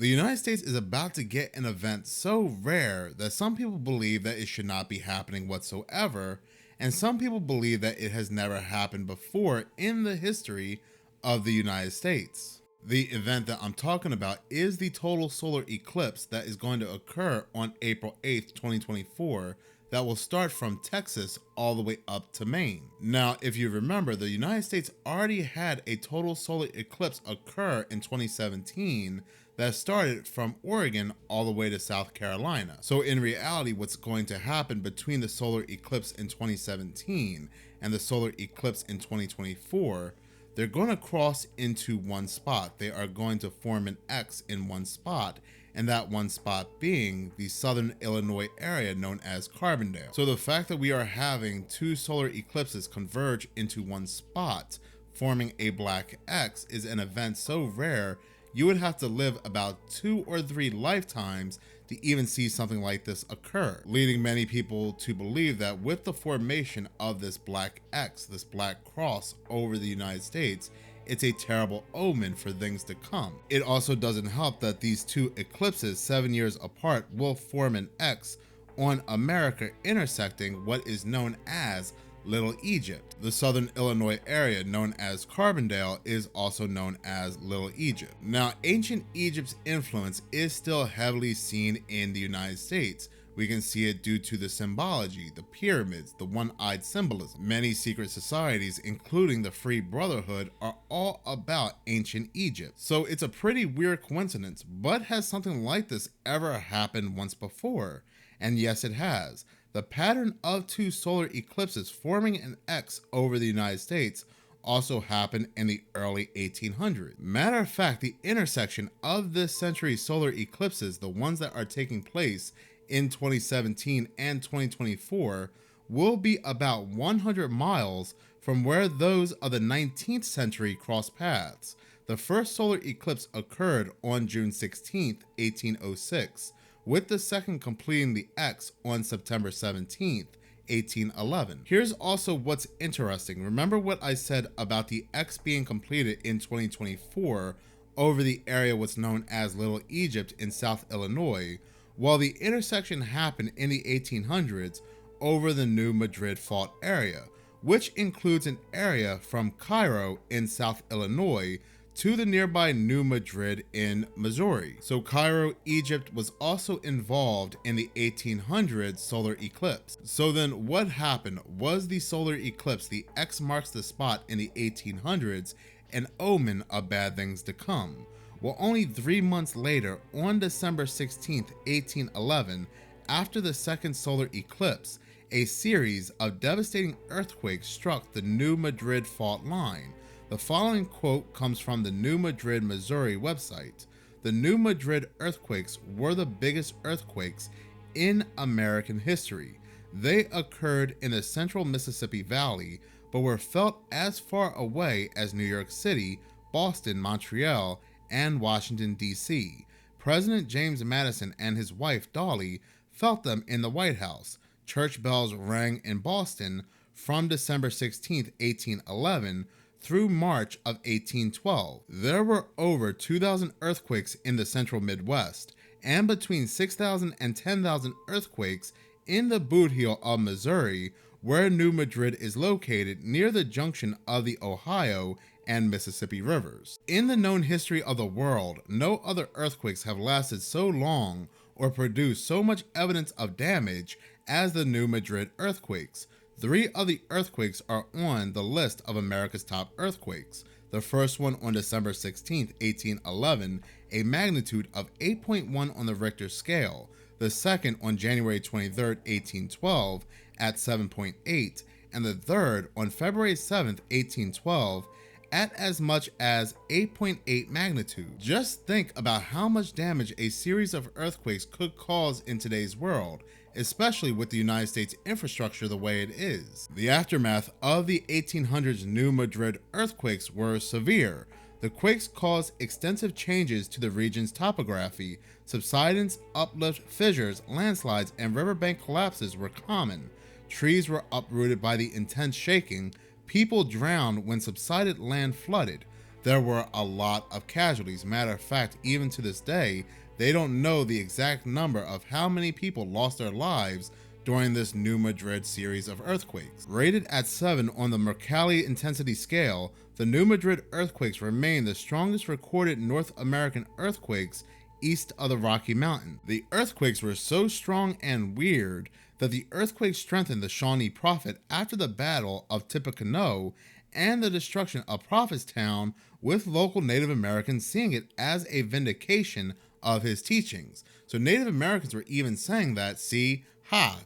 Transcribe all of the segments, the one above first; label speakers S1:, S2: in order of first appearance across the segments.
S1: The United States is about to get an event so rare that some people believe that it should not be happening whatsoever, and some people believe that it has never happened before in the history of the United States. The event that I'm talking about is the total solar eclipse that is going to occur on April 8th, 2024, that will start from Texas all the way up to Maine. Now, if you remember, the United States already had a total solar eclipse occur in 2017 that started from Oregon all the way to South Carolina. So in reality, what's going to happen between the solar eclipse in 2017 and the solar eclipse in 2024, they're going to cross into one spot. They are going to form an X in one spot, and that one spot being the southern Illinois area known as Carbondale. So the fact that we are having two solar eclipses converge into one spot, forming a black X, is an event so rare you would have to live about 2 or 3 lifetimes to even see something like this occur, leading many people to believe that with the formation of this black X, this black cross over the United States, it's a terrible omen for things to come. It also doesn't help that these two eclipses 7 years apart will form an X on America intersecting what is known as Little Egypt. The southern Illinois area known as Carbondale is also known as Little Egypt. Now, ancient Egypt's influence is still heavily seen in the United States. We can see it due to the symbology, the pyramids, the one-eyed symbolism. Many secret societies, including the Free Brotherhood, are all about ancient Egypt. So it's a pretty weird coincidence, but has something like this ever happened once before? And yes, it has. The pattern of two solar eclipses forming an X over the United States also happened in the early 1800s. Matter of fact, the intersection of this century's solar eclipses, the ones that are taking place in 2017 and 2024, will be about 100 miles from where those of the 19th century cross paths. The first solar eclipse occurred on June 16, 1806, with the second completing the X on September 17, 1811. Here's also what's interesting. Remember what I said about the X being completed in 2024 over the area what's known as Little Egypt in South Illinois? Well, the intersection happened in the 1800s over the New Madrid Fault area, which includes an area from Cairo in South Illinois to the nearby New Madrid in Missouri. So Cairo, Egypt was also involved in the 1800s solar eclipse. So then what happened? Was the solar eclipse, the X marks the spot in the 1800s, an omen of bad things to come? Well, only 3 months later, on December 16, 1811, after the second solar eclipse, a series of devastating earthquakes struck the New Madrid fault line. The following quote comes from the New Madrid, Missouri website. The New Madrid earthquakes were the biggest earthquakes in American history. They occurred in the central Mississippi Valley, but were felt as far away as New York City, Boston, Montreal, and Washington, D.C. President James Madison and his wife Dolly felt them in the White House. Church bells rang in Boston from December 16, 1811, through March of 1812. There were over 2,000 earthquakes in the central Midwest, and between 6,000 and 10,000 earthquakes in the Boot Heel of Missouri, where New Madrid is located near the junction of the Ohio and Mississippi rivers. In the known history of the world, no other earthquakes have lasted so long or produced so much evidence of damage as the New Madrid earthquakes. 3 of the earthquakes are on the list of America's top earthquakes. The first one on December 16, 1811, a magnitude of 8.1 on the Richter scale. The second on January 23, 1812, at 7.8, and the third on February 7, 1812, at as much as 8.8 magnitude. Just think about how much damage a series of earthquakes could cause in today's world, especially with the United States infrastructure the way it is. The aftermath of the 1800s New Madrid earthquakes were severe. The quakes caused extensive changes to the region's topography. Subsidence, uplift, fissures, landslides, and riverbank collapses were common. Trees were uprooted by the intense shaking. People drowned when subsided land flooded. there were a lot of casualties. Matter of fact, even to this day, they don't know the exact number of how many people lost their lives during this New Madrid series of earthquakes. Rated at 7 on the Mercalli intensity scale, the New Madrid earthquakes remain the strongest recorded North American earthquakes east of the Rocky Mountain. The earthquakes were so strong and weird that the earthquake strengthened the Shawnee Prophet after the Battle of Tippecanoe and the destruction of Prophetstown, with local Native Americans seeing it as a vindication of his teachings. So Native Americans were even saying that, see,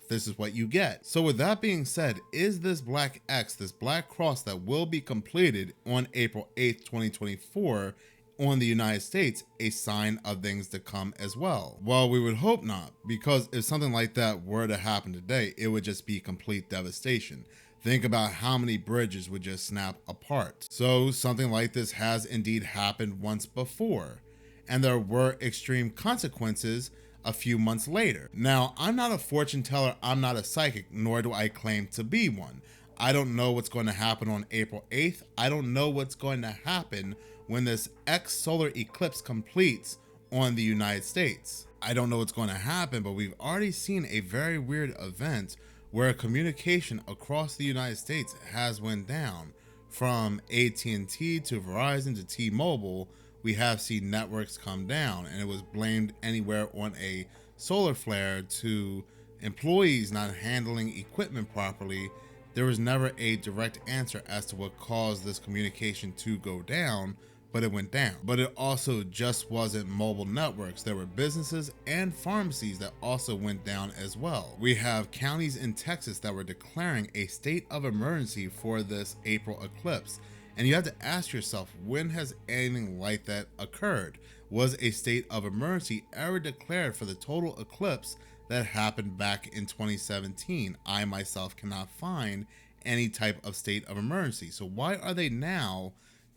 S1: this is what you get. So with that being said, is this black X, this black cross that will be completed on April 8th, 2024 on the United States, a sign of things to come as well? Well, we would hope not, because if something like that were to happen today, it would just be complete devastation. Think about how many bridges would just snap apart. So something like this has indeed happened once before, and there were extreme consequences a few months later. Now, I'm not a fortune teller, I'm not a psychic, nor do I claim to be one. I don't know what's going to happen on April 8th. I don't know what's going to happen when this X solar eclipse completes on the United States. I don't know what's going to happen, but we've already seen a very weird event where communication across the United States has went down. From AT&T to Verizon to T-Mobile, we have seen networks come down, and it was blamed anywhere on a solar flare to employees not handling equipment properly. There was never a direct answer as to what caused this communication to go down, but it went down. But it also just wasn't mobile networks. There were businesses and pharmacies that also went down as well. We have counties in Texas that were declaring a state of emergency for this April eclipse. And you have to ask yourself, when has anything like that occurred? Was a state of emergency ever declared for the total eclipse that happened back in 2017? I myself cannot find any type of state of emergency. So why are they now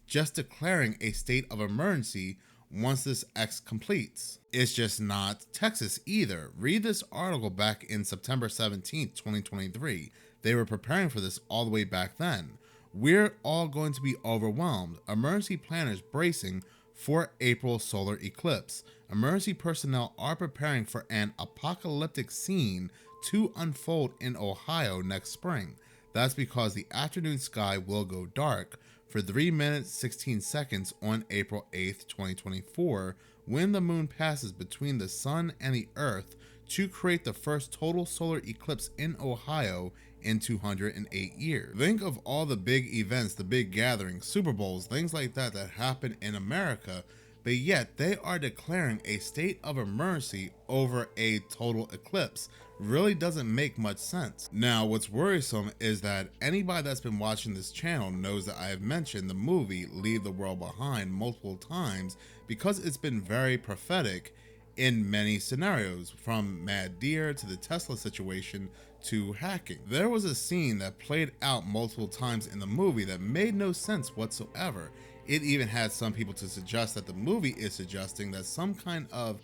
S1: just declaring a state of emergency once this X completes? It's just not Texas either. Read this article back in September 17th, 2023. They were preparing for this all the way back then. We're all going to be overwhelmed. Emergency planners bracing for April solar eclipse. Emergency personnel are preparing for an apocalyptic scene to unfold in Ohio next spring. That's because the afternoon sky will go dark for 3 minutes 16 seconds on April 8th, 2024, when the moon passes between the sun and the earth to create the first total solar eclipse in Ohio in 208 years. Think of all the big events, the big gatherings, Super Bowls, things like that that happen in America, but yet they are declaring a state of emergency over a total eclipse. Really doesn't make much sense. Now, what's worrisome is that anybody that's been watching this channel knows that I have mentioned the movie Leave the World Behind multiple times because it's been very prophetic in many scenarios, from Mad Deer to the Tesla situation to hacking. There was a scene that played out multiple times in the movie that made no sense whatsoever. It even had some people to suggest that the movie is suggesting that some kind of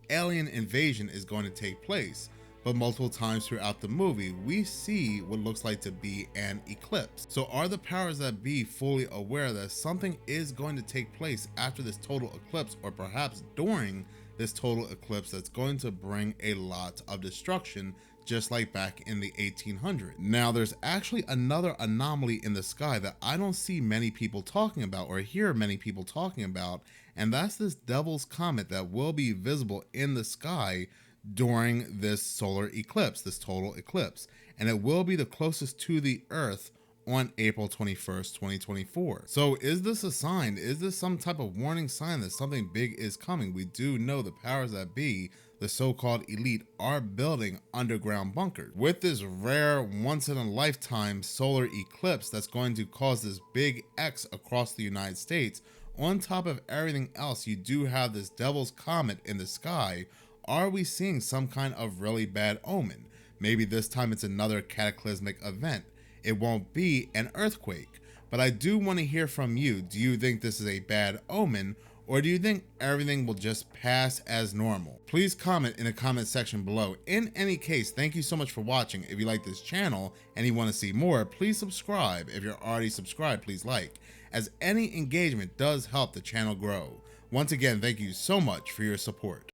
S1: alien invasion is going to take place. But multiple times throughout the movie, we see what looks like to be an eclipse. So are the powers that be fully aware that something is going to take place after this total eclipse, or perhaps during this total eclipse, that's going to bring a lot of destruction, just like back in the 1800s? Now, there's actually another anomaly in the sky that I don't see many people talking about or hear many people talking about, and that's this Devil's Comet that will be visible in the sky during this solar eclipse, this total eclipse, and it will be the closest to the Earth on April 21st, 2024. So is this a sign? Is this some type of warning sign that something big is coming? We do know the powers that be, the so-called elite, are building underground bunkers. With this rare once-in-a-lifetime solar eclipse that's going to cause this big X across the United States, on top of everything else, you do have this Devil's Comet in the sky. Are we seeing some kind of really bad omen? Maybe this time it's another cataclysmic event. It won't be an earthquake, but I do want to hear from you. Do you think this is a bad omen, or do you think everything will just pass as normal? Please comment in the comment section below. In any case, thank you so much for watching. If you like this channel and you want to see more, please subscribe. If you're already subscribed, please like. as any engagement does help the channel grow. Once again, thank you so much for your support.